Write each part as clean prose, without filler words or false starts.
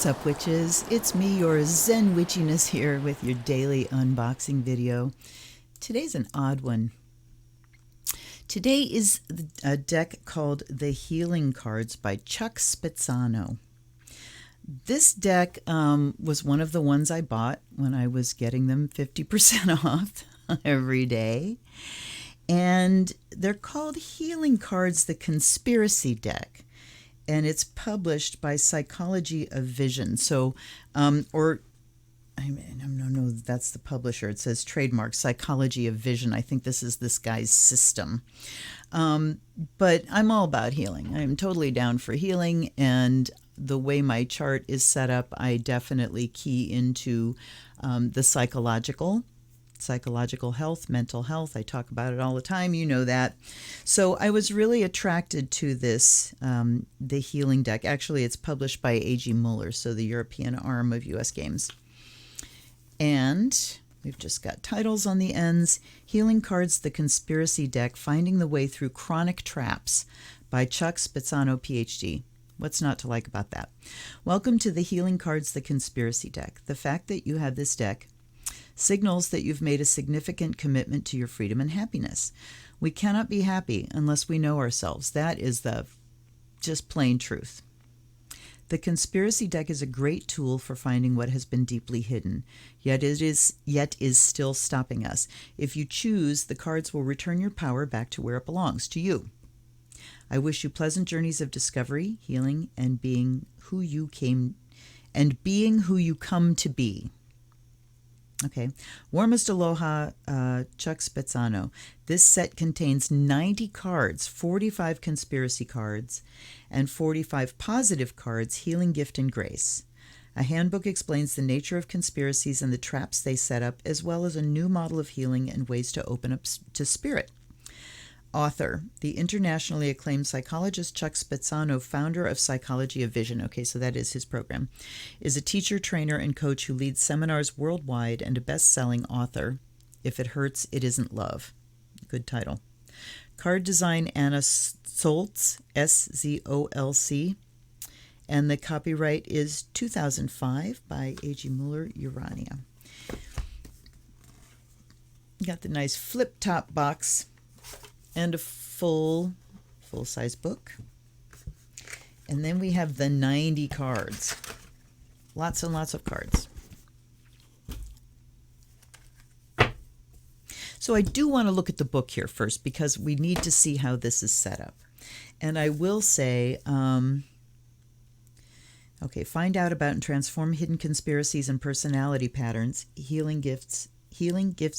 What's up, witches? It's me, your Zen Witchiness, here with your daily unboxing video. Today's an odd one. Today is a deck called The Healing Cards by Chuck Spezzano. This deck was one of the ones I bought when I was getting them 50% off every day. And they're called Healing Cards, the Conspiracy Deck. And it's published by Psychology of Vision. So, no, that's the publisher. It says trademark, Psychology of Vision. I think this is this guy's system. But I'm all about healing. I'm totally down for healing. And the way my chart is set up, I definitely key into the psychological health, mental health. I talk about it all the time. You know that. So I was really attracted to this, the healing deck. Actually, it's published by A.G. Muller, so the European arm of U.S. Games. And we've just got titles on the ends. Healing Cards, the Conspiracy Deck, Finding the Way Through Chronic Traps by Chuck Spezzano, Ph.D. What's not to like about that? Welcome to the Healing Cards, the Conspiracy Deck. The fact that you have this deck signals that you've made a significant commitment to your freedom and happiness. We cannot be happy unless we know ourselves. That is the just plain truth. The conspiracy deck is a great tool for finding what has been deeply hidden, yet is still stopping us. If you choose, the cards will return your power back to where it belongs, to you. I wish you pleasant journeys of discovery, healing, and being who you come to be. Okay, warmest aloha, Chuck Spezzano. This set contains 90 cards, 45 conspiracy cards, and 45 positive cards, healing, gift, and grace. A handbook explains the nature of conspiracies and the traps they set up, as well as a new model of healing and ways to open up to spirit. Author, the internationally acclaimed psychologist Chuck Spezzano, founder of Psychology of Vision, okay, so that is his program, is a teacher, trainer, and coach who leads seminars worldwide and a best-selling author. If It Hurts, It Isn't Love. Good title. Card design, Anna Soltz, S-Z-O-L-C, and the copyright is 2005 by A.G. Muller, Urania. Got the nice flip-top box and a full-size book. And then we have the 90 cards. Lots and lots of cards. So I do want to look at the book here first because we need to see how this is set up. And I will say, okay, find out about and transform hidden conspiracies and personality patterns, healing gifts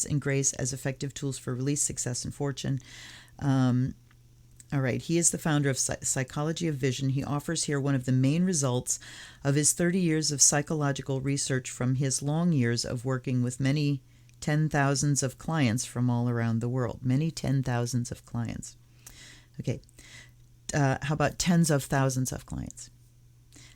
and grace as effective tools for release, success, and fortune. All right, he is the founder of Psychology of Vision. He offers here one of the main results of his 30 years of psychological research from his long years of working with many 10,000s of clients from all around the world. Many 10,000s of clients. Okay, how about tens of thousands of clients?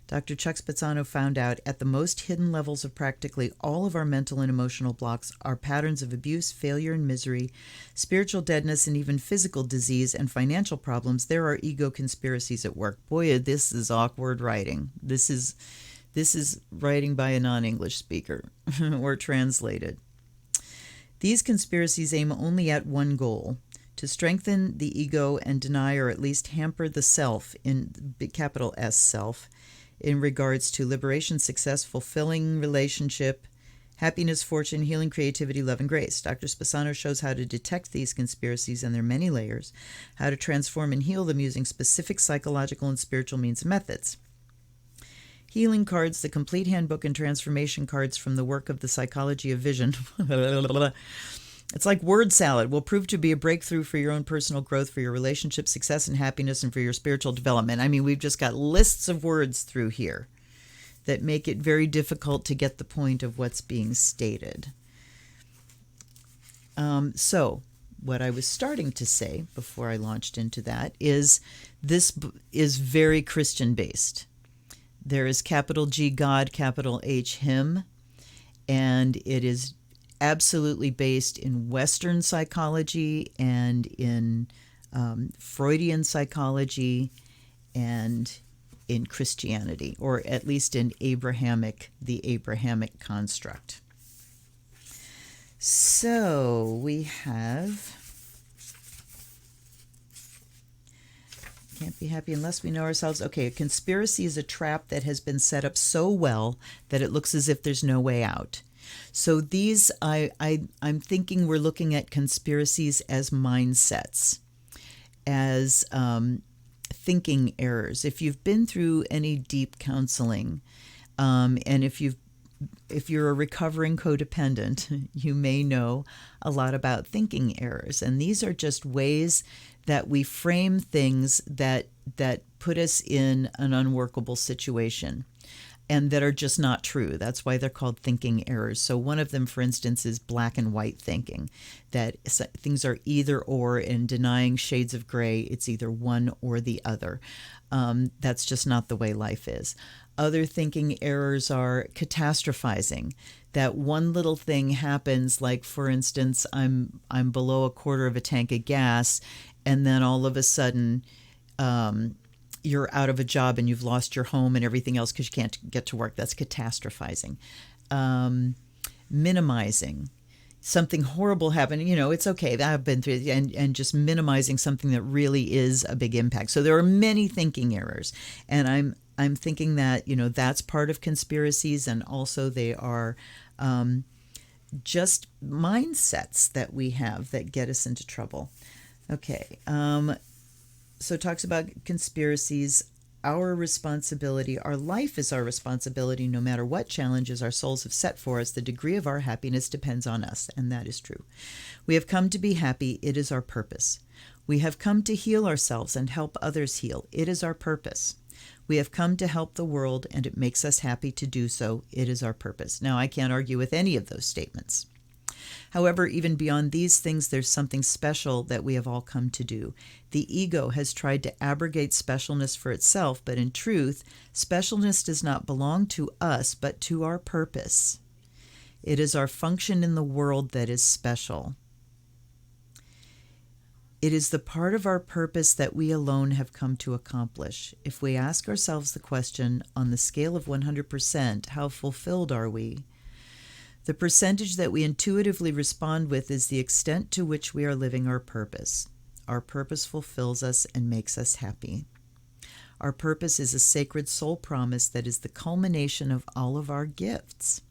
Dr. Chuck Spezzano found out at the most hidden levels of practically all of our mental and emotional blocks are patterns of abuse, failure, and misery, spiritual deadness, and even physical disease and financial problems. There are ego conspiracies at work. Boy, this is awkward writing. This is writing by a non-English speaker or translated. These conspiracies aim only at one goal: to strengthen the ego and deny or at least hamper the self, in capital S self, in regards to liberation, success, fulfilling relationship, happiness, fortune, healing, creativity, love, and grace. Dr. Spezzano shows how to detect these conspiracies and their many layers, how to transform and heal them using specific psychological and spiritual means and methods. Healing Cards, the complete handbook and transformation cards from the work of the Psychology of Vision. It's like word salad. Will prove to be a breakthrough for your own personal growth, for your relationship, success, and happiness, and for your spiritual development. I mean, we've just got lists of words through here that make it very difficult to get the point of what's being stated. So what I was starting to say before I launched into that is this is very Christian-based. There is capital G, God, capital H, Him, and it is absolutely based in Western psychology and in Freudian psychology and in Christianity, or at least in the Abrahamic construct. So we have, can't be happy unless we know ourselves. Okay, a conspiracy is a trap that has been set up so well that it looks as if there's no way out. So these, I'm thinking we're looking at conspiracies as mindsets, as thinking errors. If you've been through any deep counseling, and if you're a recovering codependent, you may know a lot about thinking errors. And these are just ways that we frame things that put us in an unworkable situation and that are just not true. That's why they're called thinking errors. So one of them, for instance, is black and white thinking, that things are either or, and denying shades of gray, it's either one or the other. That's just not the way life is. Other thinking errors are catastrophizing, that one little thing happens, like, for instance, I'm below a quarter of a tank of gas, and then all of a sudden you're out of a job and you've lost your home and everything else because you can't get to work. That's catastrophizing. Minimizing. Something horrible happened, it's okay, I've been through it, and just minimizing something that really is a big impact. So there are many thinking errors, and I'm thinking that, that's part of conspiracies, and also they are just mindsets that we have that get us into trouble. Okay, so it talks about conspiracies, our responsibility. Our life is our responsibility. No matter what challenges our souls have set for us, the degree of our happiness depends on us, and that is true. We have come to be happy. It is our purpose. We have come to heal ourselves and help others heal. It is our purpose. We have come to help the world, and it makes us happy to do so. It is our purpose. Now, I can't argue with any of those statements. However, even beyond these things, there's something special that we have all come to do. The ego has tried to abrogate specialness for itself, but in truth, specialness does not belong to us, but to our purpose. It is our function in the world that is special. It is the part of our purpose that we alone have come to accomplish. If we ask ourselves the question, on the scale of 100%, how fulfilled are we? The percentage that we intuitively respond with is the extent to which we are living our purpose. Our purpose fulfills us and makes us happy. Our purpose is a sacred soul promise that is the culmination of all of our gifts.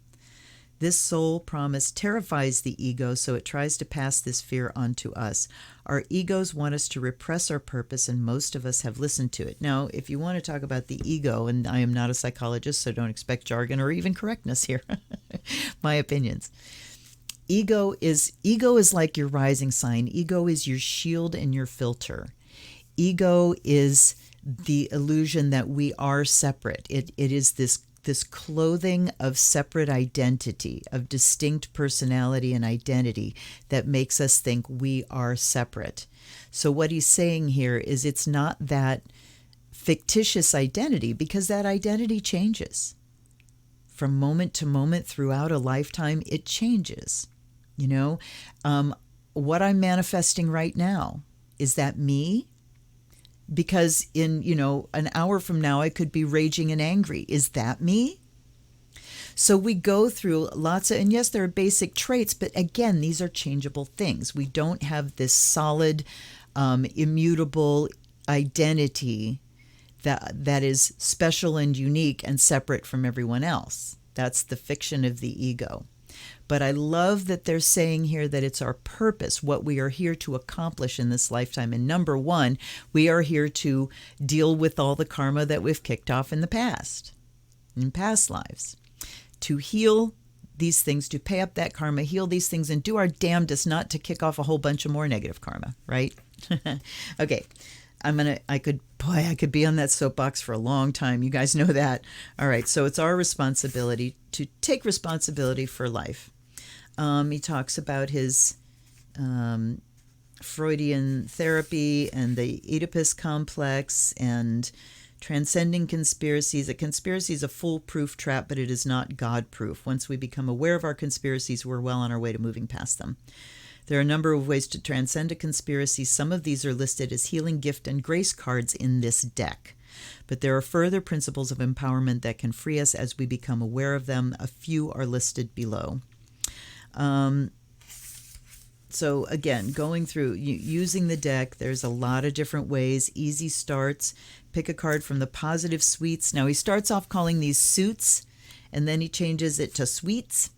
This soul promise terrifies the ego, so it tries to pass this fear on to us. Our egos want us to repress our purpose, and most of us have listened to it. Now, if you want to talk about the ego, and I am not a psychologist, so don't expect jargon or even correctness here, my opinions. Ego is like your rising sign. Ego is your shield and your filter. Ego is the illusion that we are separate. It is this clothing of separate identity, of distinct personality and identity that makes us think we are separate. So what he's saying here is it's not that fictitious identity, because that identity changes. From moment to moment throughout a lifetime, it changes. What I'm manifesting right now, is that me? Because in, an hour from now, I could be raging and angry. Is that me? So we go through lots of, and yes, there are basic traits, but again, these are changeable things. We don't have this solid, immutable identity that is special and unique and separate from everyone else. That's the fiction of the ego. But I love that they're saying here that it's our purpose, what we are here to accomplish in this lifetime. And number one, we are here to deal with all the karma that we've kicked off in the past, in past lives, to heal these things, to pay up that karma, heal these things, and do our damnedest not to kick off a whole bunch of more negative karma, right? Okay. I could be on that soapbox for a long time. You guys know that. All right. So it's our responsibility to take responsibility for life. He talks about his Freudian therapy and the Oedipus complex and transcending conspiracies. A conspiracy is a foolproof trap, but it is not God-proof. Once we become aware of our conspiracies, we're well on our way to moving past them. There are a number of ways to transcend a conspiracy. Some of these are listed as healing gift and grace cards in this deck. But there are further principles of empowerment that can free us as we become aware of them. A few are listed below. So again, going through, using the deck, there's a lot of different ways. Easy starts. Pick a card from the positive suites. Now he starts off calling these suits, and then he changes it to suites.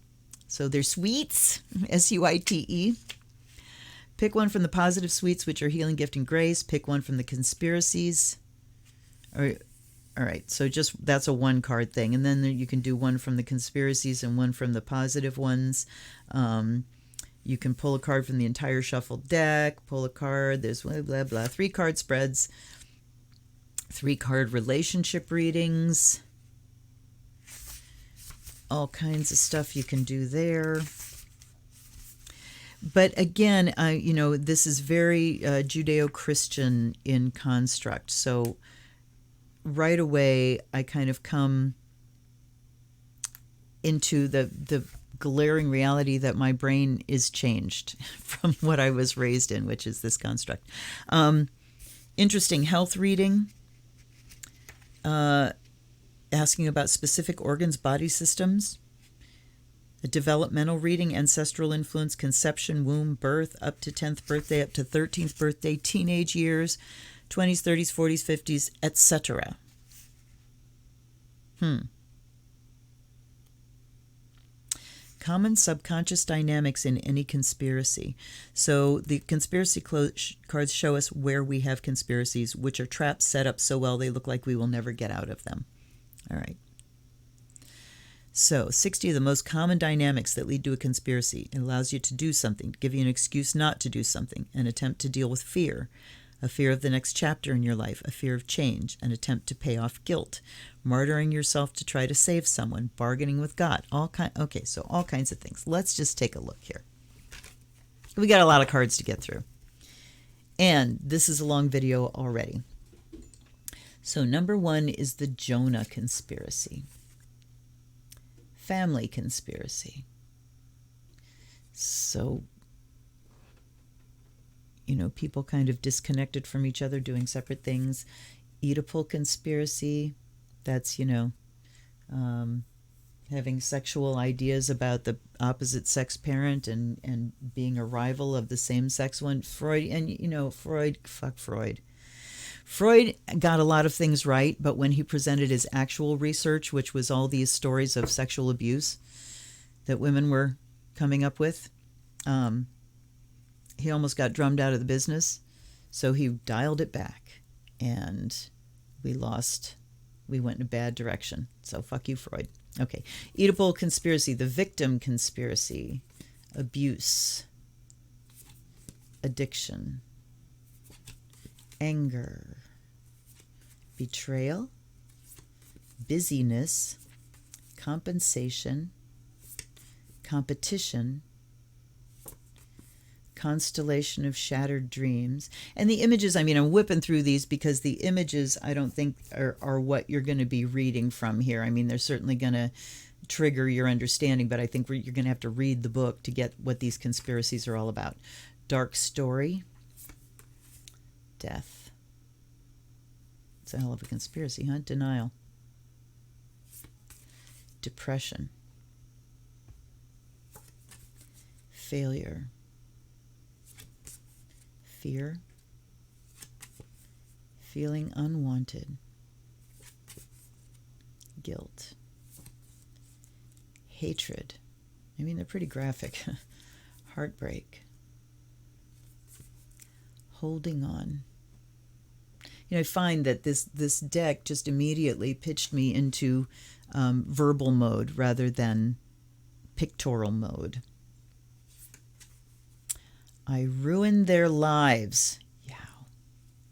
So they're suites, S-U-I-T-E. Pick one from the positive suites, which are healing, gift, and grace. Pick one from the conspiracies. All right, so just that's a one card thing. And then you can do one from the conspiracies and one from the positive ones. You can pull a card from the entire shuffled deck, pull a card, there's blah, blah, blah. 3 card spreads, 3 card relationship readings, all kinds of stuff you can do there. But again, this is very Judeo-Christian in construct. So right away, I kind of come into the glaring reality that my brain is changed from what I was raised in, which is this construct. Interesting health reading, asking about specific organs, body systems. A developmental reading, ancestral influence, conception, womb, birth, up to 10th birthday, up to 13th birthday, teenage years, 20s, 30s, 40s, 50s, etc. Common subconscious dynamics in any conspiracy. So the conspiracy cards show us where we have conspiracies, which are traps set up so well they look like we will never get out of them. All right. So 60 of the most common dynamics that lead to a conspiracy. It allows you to do something, give you an excuse not to do something, an attempt to deal with fear, a fear of the next chapter in your life, a fear of change, an attempt to pay off guilt, martyring yourself to try to save someone, bargaining with God, all kinds of things. Let's just take a look here. We got a lot of cards to get through. And this is a long video already. So number 1 is the Jonah conspiracy. Family conspiracy. So, people kind of disconnected from each other, doing separate things. Oedipal conspiracy. That's, having sexual ideas about the opposite sex parent and being a rival of the same sex one. Freud, fuck Freud. Freud got a lot of things right, but when he presented his actual research, which was all these stories of sexual abuse that women were coming up with, he almost got drummed out of the business. So he dialed it back, and we went in a bad direction. So fuck you, Freud. Okay. Oedipal conspiracy, the victim conspiracy, abuse, addiction, anger, betrayal, busyness, compensation, competition, constellation of shattered dreams. And the images, I'm whipping through these because the images I don't think are what you're going to be reading from here. They're certainly going to trigger your understanding, but I think you're going to have to read the book to get what these conspiracies are all about. Dark story, death. It's a hell of a conspiracy, huh? Denial. Depression. Failure. Fear. Feeling unwanted. Guilt. Hatred. They're pretty graphic. Heartbreak. Holding on. I find that this deck just immediately pitched me into verbal mode rather than pictorial mode. I ruined their lives. Yeah.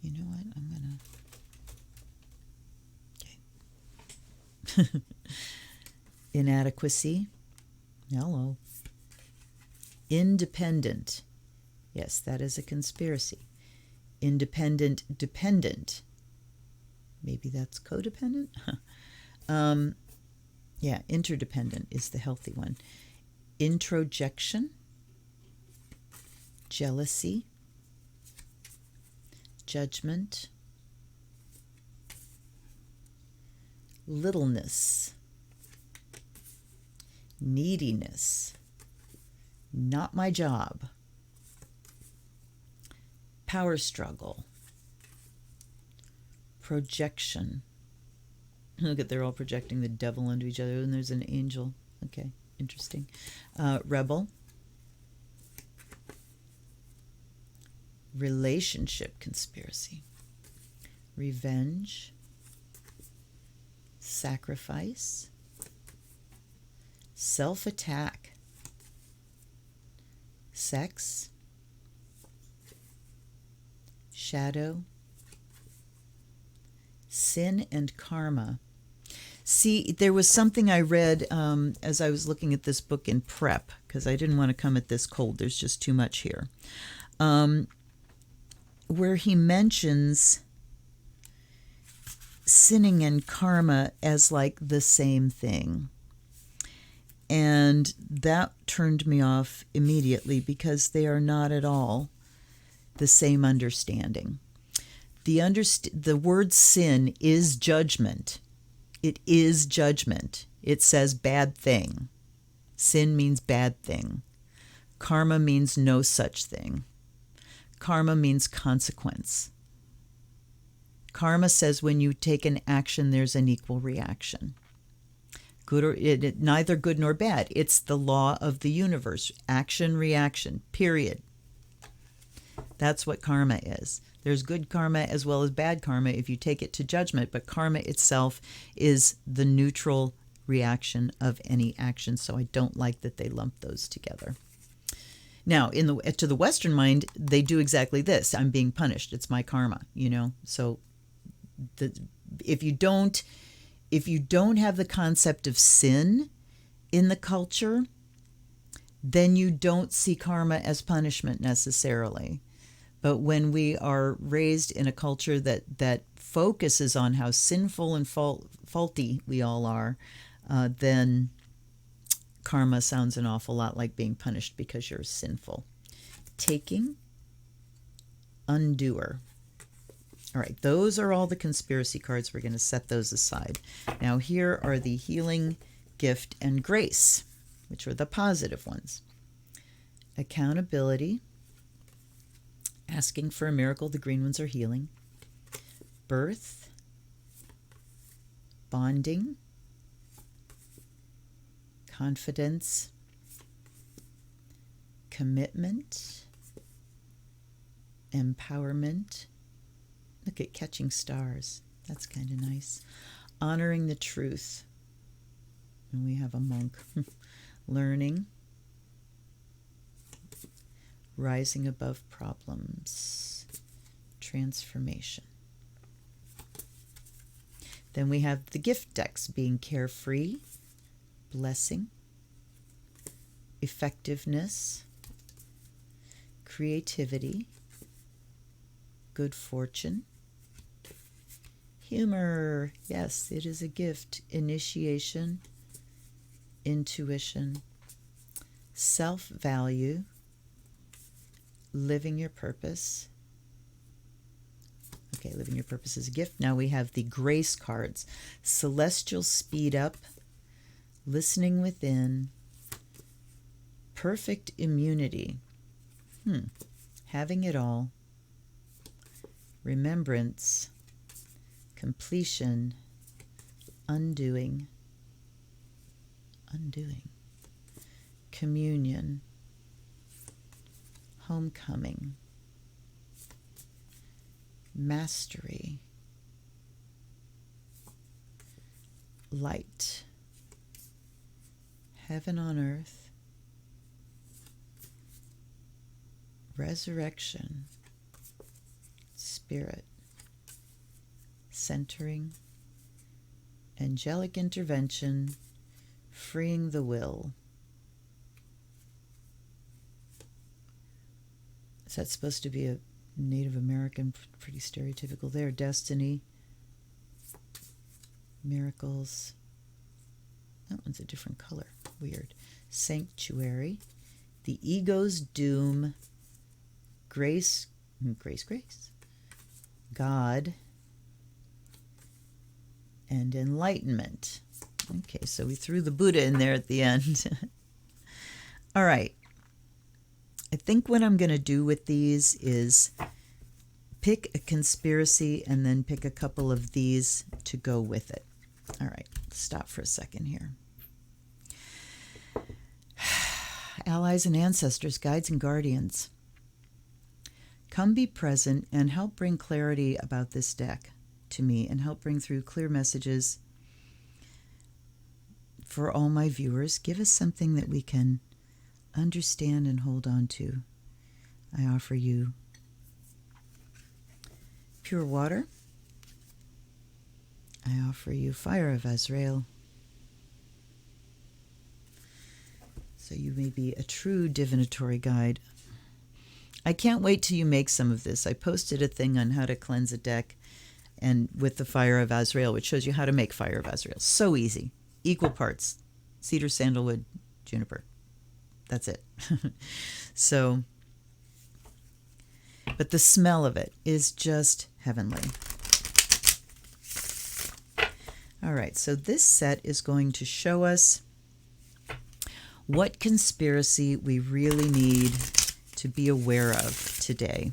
You know what? I'm going to... Okay. Inadequacy. Hello. Independent. Yes, that is a conspiracy. Independent, dependent. Maybe that's codependent? Yeah, interdependent is the healthy one. Introjection. Jealousy. Judgment. littleness, neediness, not my job, power struggle, projection. Look at, they're all projecting the devil onto each other, and there's an angel. Okay, interesting. Rebel, relationship conspiracy, revenge, sacrifice, self-attack, sex, shadow, sin and karma. See, there was something I read as I was looking at this book in prep, because I didn't want to come at this cold. There's just too much here. Where he mentions sinning and karma as like the same thing. And that turned me off immediately, because they are not at all the same understanding. The word sin is judgment. It is judgment. It says bad thing. Sin means bad thing. Karma means no such thing. Karma means consequence. Karma says when you take an action, there's an equal reaction. Good or neither good nor bad. It's the law of the universe. Action, reaction, period. That's what karma is. There's good karma as well as bad karma if you take it to judgment, but karma itself is the neutral reaction of any action, so I don't like that they lump those together. Now, to the Western mind, they do exactly this. I'm being punished. It's my karma, So if you don't have the concept of sin in the culture, then you don't see karma as punishment necessarily. But when we are raised in a culture that focuses on how sinful and faulty we all are, then karma sounds an awful lot like being punished because you're sinful. Taking, undoer. All right, those are all the conspiracy cards. We're going to set those aside. Now here are the healing, gift, and grace, which are the positive ones. Accountability. Asking for a miracle, the green ones are healing. Birth, bonding, confidence, commitment, empowerment. Look at catching stars. That's kind of nice. Honoring the truth. And we have a monk. Learning. Rising above problems, transformation. Then we have the gift decks, being carefree, blessing, effectiveness, creativity, good fortune, humor. Yes, it is a gift. Initiation, intuition, self-value, living your purpose. Okay, living your purpose is a gift. Now we have the grace cards. Celestial speed up, listening within, perfect immunity, having it all, remembrance, completion, undoing, communion, homecoming, mastery, light, heaven on earth, resurrection, spirit, centering, angelic intervention, freeing the will. Is that supposed to be a Native American? Pretty stereotypical there. Destiny, miracles. That one's a different color. Weird. Sanctuary, the ego's doom, grace, God, and enlightenment. Okay, so we threw the Buddha in there at the end. All right. I think what I'm going to do with these is pick a conspiracy and then pick a couple of these to go with it. All right, stop for a second here. Allies and ancestors, guides and guardians, come be present and help bring clarity about this deck to me and help bring through clear messages for all my viewers. Give us something that we can understand and hold on to. I offer you pure water. I offer you fire of Azrael, so you may be a true divinatory guide. I can't wait till you make some of this. I posted a thing on how to cleanse a deck and with the fire of Azrael, which shows you how to make fire of Azrael. So easy. Equal parts. Cedar, sandalwood, juniper. That's it. So, but the smell of it is just heavenly. All right, so this set is going to show us what conspiracy we really need to be aware of today.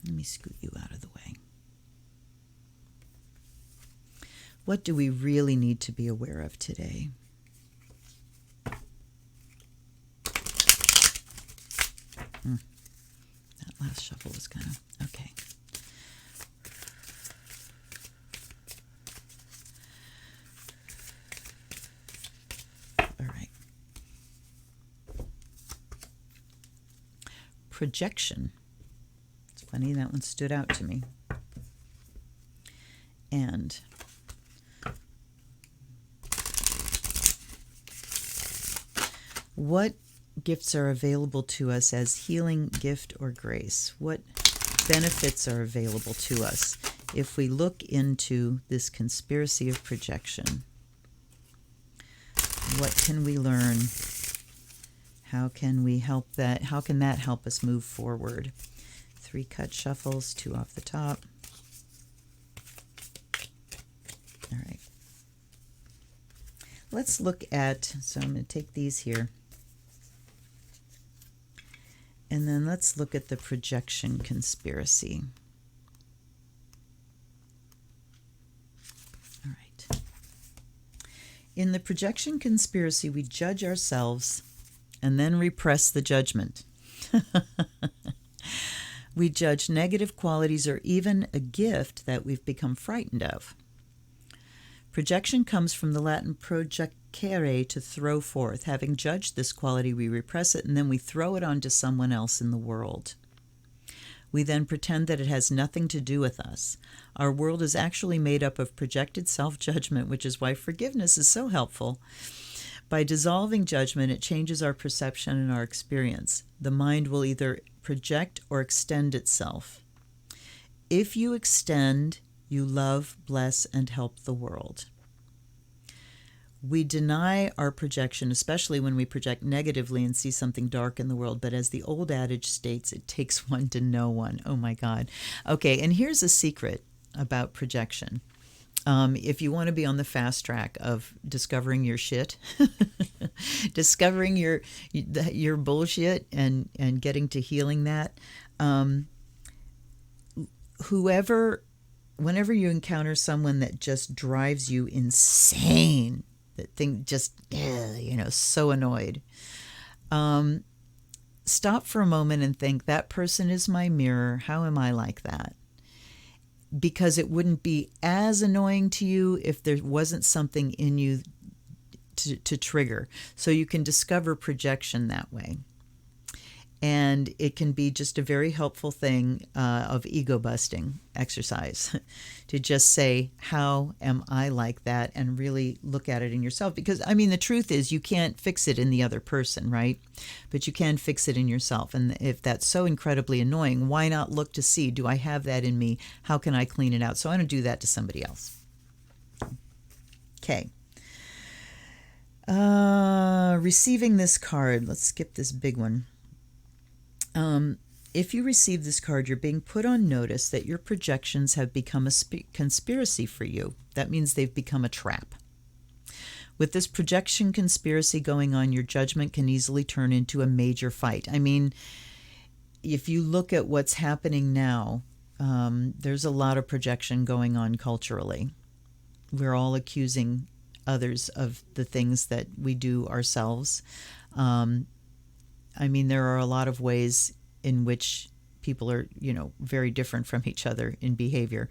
Let me scoot you out of the way. What do we really need to be aware of today? That last shuffle was kind of, okay. All right. Projection. It's funny, that one stood out to me. And what gifts are available to us as healing, gift, or grace? What benefits are available to us if we look into this conspiracy of projection? What can we learn? How can we help that? How can that help us move forward? 3 cut shuffles, 2 off the top. All right. Let's look at, so I'm going to take these here. And then let's look at the projection conspiracy. All right. In the projection conspiracy, we judge ourselves and then repress the judgment. We judge negative qualities or even a gift that we've become frightened of. Projection comes from the Latin projecere, to throw forth. Having judged this quality, we repress it, and then we throw it onto someone else in the world. We then pretend that it has nothing to do with us. Our world is actually made up of projected self-judgment, which is why forgiveness is so helpful. By dissolving judgment, it changes our perception and our experience. The mind will either project or extend itself. If you extend, you love, bless, and help the world. We deny our projection, especially when we project negatively and see something dark in the world. But as the old adage states, it takes one to know one. Oh my God. Okay, and here's a secret about projection. If you want to be on the fast track of discovering your shit, discovering your bullshit and getting to healing that, whenever you encounter someone that just drives you insane, that thing just, so annoyed, stop for a moment and think, that person is my mirror. How am I like that? Because it wouldn't be as annoying to you if there wasn't something in you to trigger. So you can discover projection that way. And it can be just a very helpful thing of ego busting exercise to just say, how am I like that? And really look at it in yourself. Because, the truth is you can't fix it in the other person, right? But you can fix it in yourself. And if that's so incredibly annoying, why not look to see, do I have that in me? How can I clean it out? So I want to do that to somebody else. Okay. Receiving this card. Let's skip this big one. If you receive this card, you're being put on notice that your projections have become a conspiracy for you. That means they've become a trap. With this projection conspiracy going on, your judgment can easily turn into a major fight. I mean, if you look at what's happening now, there's a lot of projection going on culturally. We're all accusing others of the things that we do ourselves. I mean, there are a lot of ways in which people are, very different from each other in behavior.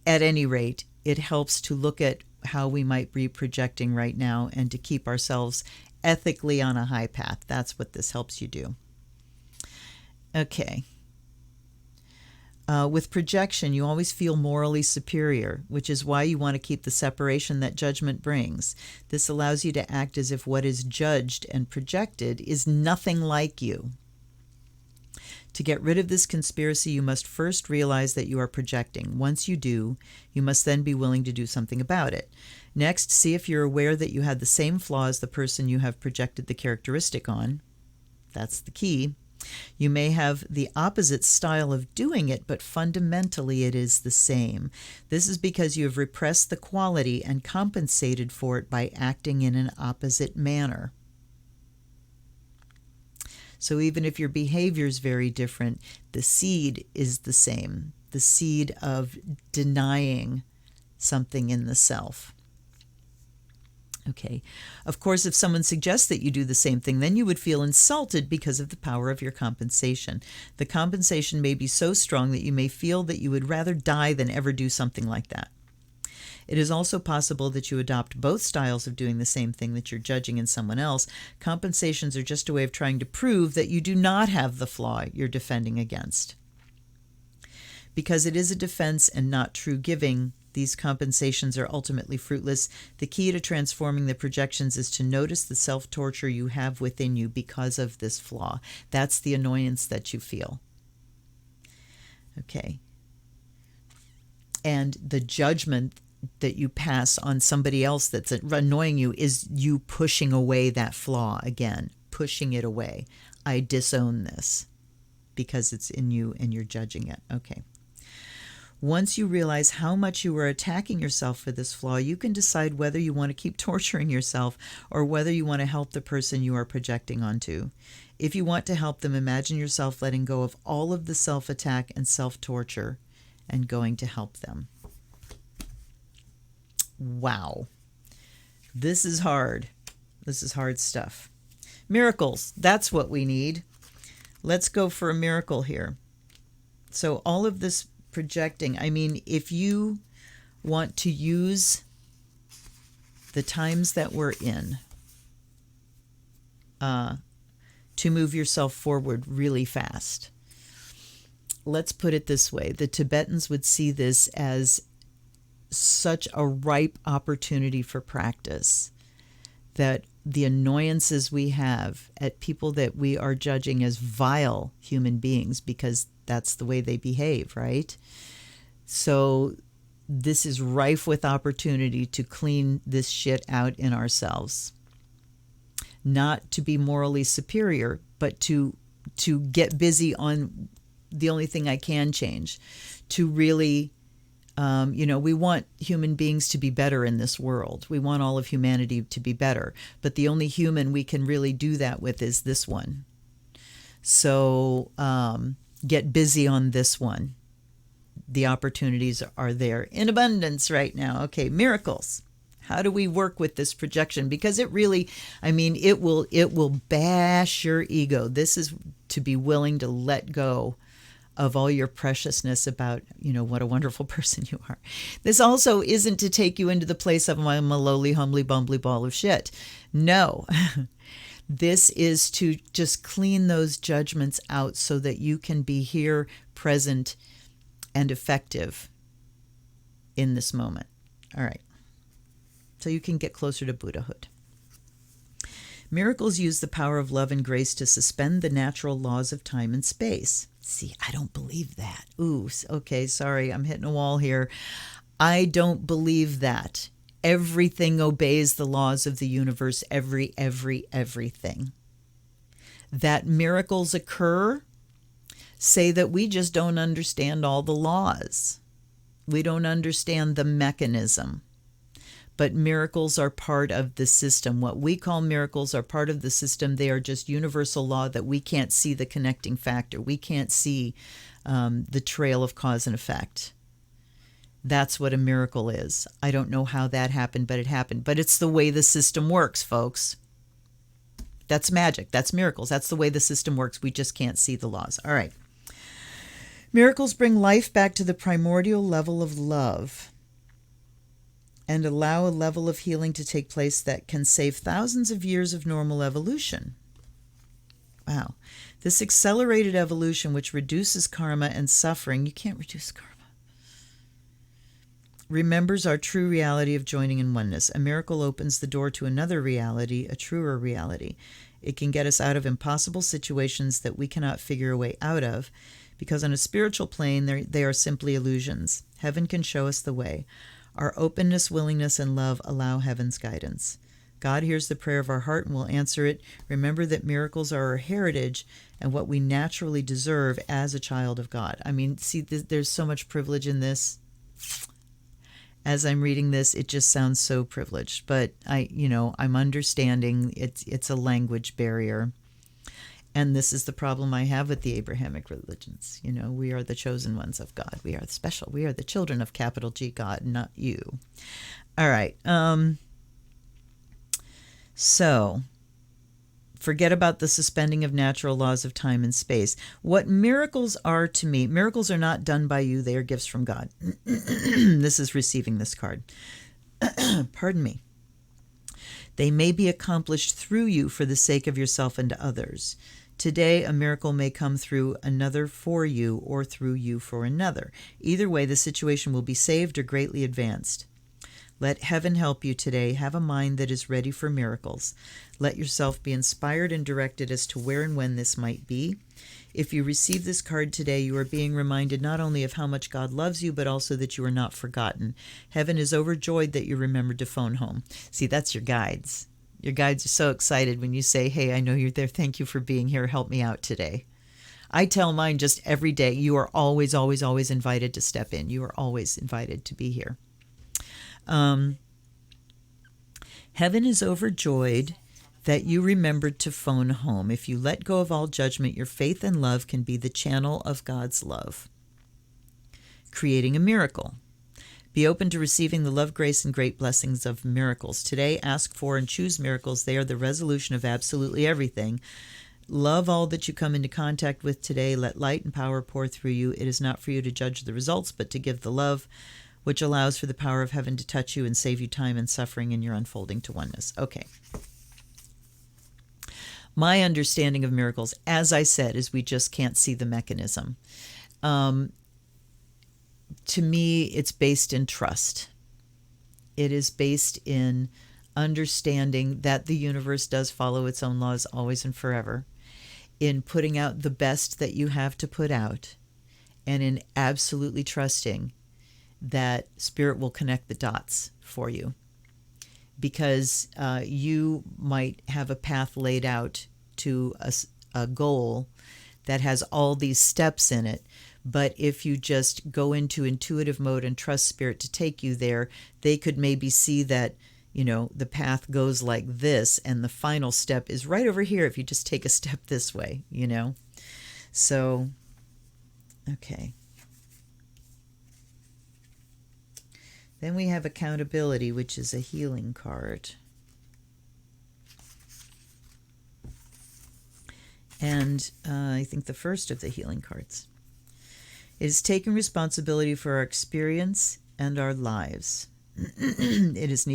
At any rate, it helps to look at how we might be projecting right now and to keep ourselves ethically on a high path. That's what this helps you do. Okay. With projection, you always feel morally superior, which is why you want to keep the separation that judgment brings. This allows you to act as if what is judged and projected is nothing like you. To get rid of this conspiracy, you must first realize that you are projecting. Once you do, you must then be willing to do something about it. Next, see if you're aware that you had the same flaw as the person you have projected the characteristic on. That's the key. You may have the opposite style of doing it, but fundamentally it is the same. This is because you have repressed the quality and compensated for it by acting in an opposite manner. So even if your behavior is very different, the seed is the same. The seed of denying something in the self. Okay. Of course, if someone suggests that you do the same thing, then you would feel insulted because of the power of your compensation. The compensation may be so strong that you may feel that you would rather die than ever do something like that. It is also possible that you adopt both styles of doing the same thing that you're judging in someone else. Compensations are just a way of trying to prove that you do not have the flaw you're defending against. Because it is a defense and not true giving, these compensations are ultimately fruitless. The key to transforming the projections is to notice the self-torture you have within you because of this flaw. That's the annoyance that you feel. Okay. And the judgment that you pass on somebody else that's annoying you is you pushing away that flaw again, pushing it away. I disown this because it's in you and you're judging it. Okay. Once you realize how much you are attacking yourself for this flaw, you can decide whether you want to keep torturing yourself or whether you want to help the person you are projecting onto. If you want to help them, imagine yourself letting go of all of the self-attack and self-torture and going to help them. Wow. This is hard. This is hard stuff. Miracles. That's what we need. Let's go for a miracle here. So all of this projecting, I mean, if you want to use the times that we're in to move yourself forward really fast, let's put it this way. The Tibetans would see this as such a ripe opportunity for practice, that the annoyances we have at people that we are judging as vile human beings, because that's the way they behave, right? So this is rife with opportunity to clean this shit out in ourselves. Not to be morally superior, but to get busy on the only thing I can change, to really we want human beings to be better in this world. We want all of humanity to be better. But the only human we can really do that with is this one. So get busy on this one. The opportunities are there in abundance right now. Okay, miracles. How do we work with this projection? Because it really, it will bash your ego. This is to be willing to let go of all your preciousness about, what a wonderful person you are. This also isn't to take you into the place of I'm a lowly, humbly, bumbly ball of shit. No. This is to just clean those judgments out so that you can be here, present, and effective in this moment. All right. So you can get closer to Buddhahood. Miracles use the power of love and grace to suspend the natural laws of time and space. See, I don't believe that. Ooh, okay, sorry, I'm hitting a wall here. I don't believe that. Everything obeys the laws of the universe, everything. That miracles occur say that we just don't understand all the laws. We don't understand the mechanism. But miracles are part of the system. What we call miracles are part of the system. They are just universal law that we can't see the connecting factor. We can't see the trail of cause and effect. That's what a miracle is. I don't know how that happened, but it happened. But it's the way the system works, folks. That's magic. That's miracles. That's the way the system works. We just can't see the laws. All right. Miracles bring life back to the primordial level of love and allow a level of healing to take place that can save thousands of years of normal evolution. Wow. This accelerated evolution, which reduces karma and suffering, you can't reduce karma, remembers our true reality of joining in oneness. A miracle opens the door to another reality, a truer reality. It can get us out of impossible situations that we cannot figure a way out of, because on a spiritual plane, they are simply illusions. Heaven can show us the way. Our openness, willingness, and love allow heaven's guidance. God hears the prayer of our heart and will answer it. Remember that miracles are our heritage and what we naturally deserve as a child of God. I mean, see, there's so much privilege in this. As I'm reading this, it just sounds so privileged, but I'm understanding it's a language barrier. And this is the problem I have with the Abrahamic religions. We are the chosen ones of God. We are special. We are the children of capital G God, not you. All right. So forget about the suspending of natural laws of time and space. What miracles are to me, miracles are not done by you. They are gifts from God. This is receiving this card. Pardon me. They may be accomplished through you for the sake of yourself and others. Today, a miracle may come through another for you or through you for another. Either way, the situation will be saved or greatly advanced. Let heaven help you today. Have a mind that is ready for miracles. Let yourself be inspired and directed as to where and when this might be. If you receive this card today, you are being reminded not only of how much God loves you, but also that you are not forgotten. Heaven is overjoyed that you remembered to phone home. See, that's your guides. Your guides are so excited when you say, hey, I know you're there. Thank you for being here. Help me out today. I tell mine just every day, you are always, always, always invited to step in. You are always invited to be here. Heaven is overjoyed that you remembered to phone home. If you let go of all judgment, your faith and love can be the channel of God's love, creating a miracle. Be open to receiving the love, grace, and great blessings of miracles. Today, ask for and choose miracles. They are the resolution of absolutely everything. Love all that you come into contact with today. Let light and power pour through you. It is not for you to judge the results, but to give the love, which allows for the power of heaven to touch you and save you time and suffering in your unfolding to oneness. Okay. My understanding of miracles, as I said, is we just can't see the mechanism. To me, it's based in trust. It is based in understanding that the universe does follow its own laws always and forever, in putting out the best that you have to put out, and in absolutely trusting that Spirit will connect the dots for you. Because you might have a path laid out to a goal that has all these steps in it, but if you just go into intuitive mode and trust Spirit to take you there, they could maybe see that, the path goes like this, and the final step is right over here if you just take a step this way, So, okay. Then we have accountability, which is a healing card. And I think the first of the healing cards. It is taking responsibility for our experience and our lives. It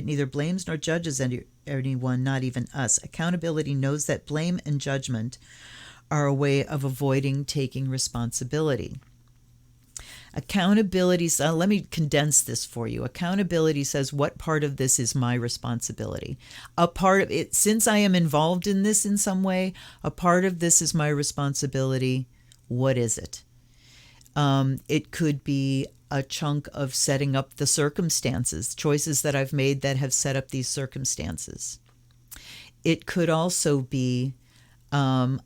neither blames nor judges anyone, not even us. Accountability knows that blame and judgment are a way of avoiding taking responsibility. Accountability, let me condense this for you. Accountability says, what part of this is my responsibility? A part of it, since I am involved in this in some way, a part of this is my responsibility. What is it? It could be a chunk of setting up the circumstances, choices that I've made that have set up these circumstances. It could also be, this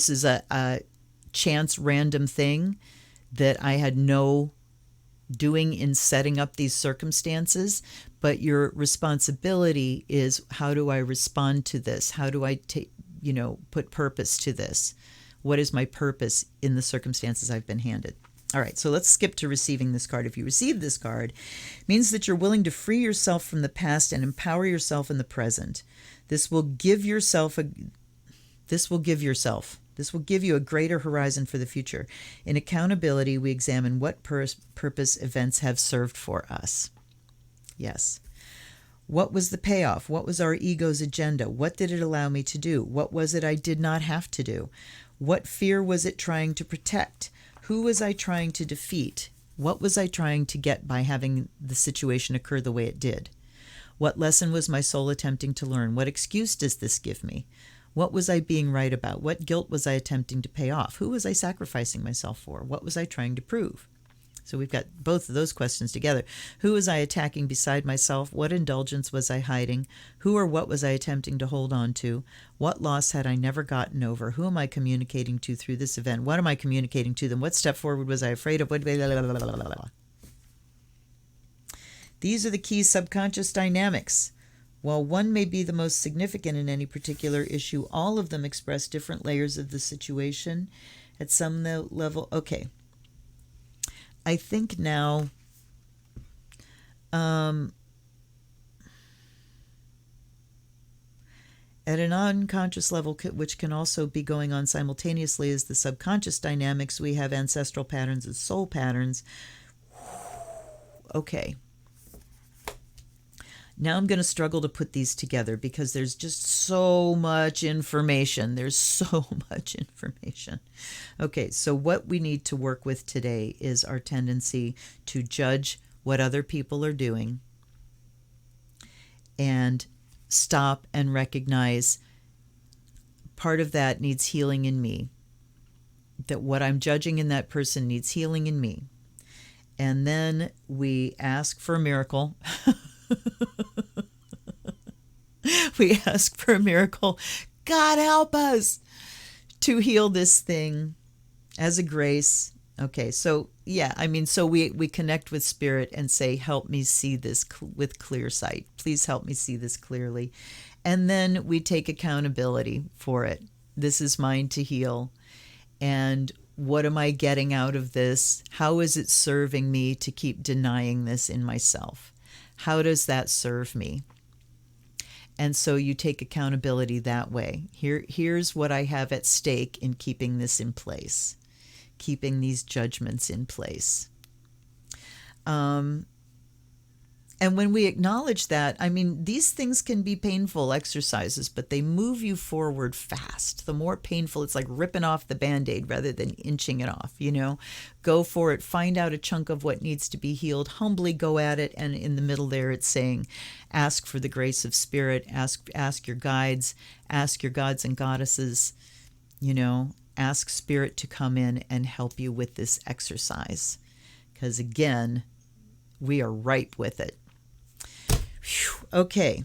is a chance random thing that I had no doing in setting up these circumstances, but your responsibility is, how do I respond to this? How do I put purpose to this? What is my purpose in the circumstances I've been handed? All right, so let's skip to receiving this card. If you receive this card, it means that you're willing to free yourself from the past and empower yourself in the present. This will give you a greater horizon for the future. In accountability, we examine what purpose events have served for us. Yes. What was the payoff? What was our ego's agenda? What did it allow me to do? What was it I did not have to do? What fear was it trying to protect? Who was I trying to defeat? What was I trying to get by having the situation occur the way it did? What lesson was my soul attempting to learn? What excuse does this give me? What was I being right about? What guilt was I attempting to pay off? Who was I sacrificing myself for? What was I trying to prove? So we've got both of those questions together. Who was I attacking beside myself? What indulgence was I hiding? Who or what was I attempting to hold on to? What loss had I never gotten over? Who am I communicating to through this event? What am I communicating to them? What step forward was I afraid of? These are the key subconscious dynamics. While one may be the most significant in any particular issue, all of them express different layers of the situation at some level. Okay. I think now, at an unconscious level, which can also be going on simultaneously as the subconscious dynamics, we have ancestral patterns and soul patterns. Okay. Now I'm going to struggle to put these together because there's just so much information. There's so much information. Okay, so what we need to work with today is our tendency to judge what other people are doing and stop and recognize part of that needs healing in me, that what I'm judging in that person needs healing in me. And then we ask for a miracle. We ask for a miracle. God help us to heal this thing as a grace. Okay, so yeah, so we connect with spirit and say, help me see this with clear sight. Please help me see this clearly. And then we take accountability for it. This is mine to heal. And what am I getting out of this? How is it serving me to keep denying this in myself? How does that serve me? And so you take accountability that way. Here's what I have at stake in keeping this in place, keeping these judgments in place. And when we acknowledge that, these things can be painful exercises, but they move you forward fast. The more painful, it's like ripping off the Band-Aid rather than inching it off, Go for it. Find out a chunk of what needs to be healed. Humbly go at it. And in the middle there, it's saying, ask for the grace of spirit. Ask your guides. Ask your gods and goddesses. Ask spirit to come in and help you with this exercise. Because again, we are ripe with it. Okay,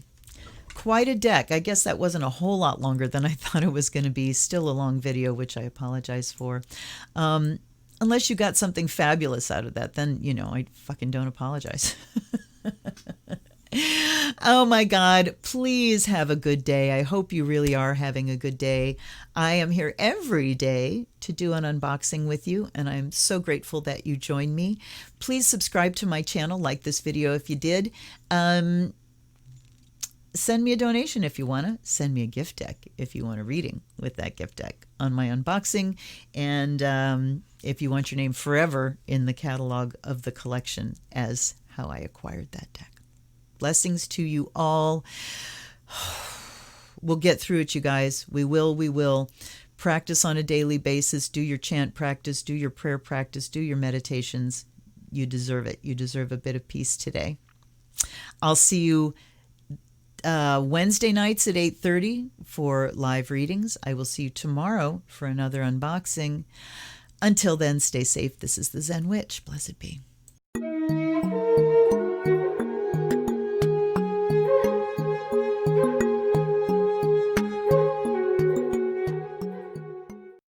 quite a deck. I guess that wasn't a whole lot longer than I thought it was going to be. Still a long video, which I apologize for. Unless you got something fabulous out of that, then, I fucking don't apologize. Oh my God, please have a good day. I hope you really are having a good day. I am here every day to do an unboxing with you, and I'm so grateful that you joined me. Please subscribe to my channel, like this video if you did. Send me a donation if you want to. Send me a gift deck if you want a reading with that gift deck on my unboxing. And if you want your name forever in the catalog of the collection as how I acquired that deck. Blessings to you all. We'll get through it, you guys. We will. Practice on a daily basis. Do your chant practice. Do your prayer practice. Do your meditations. You deserve it. You deserve a bit of peace today. I'll see you Wednesday nights at 8:30 for live readings. I will see you tomorrow for another unboxing. Until then, stay safe. This is the Zen Witch. Blessed be.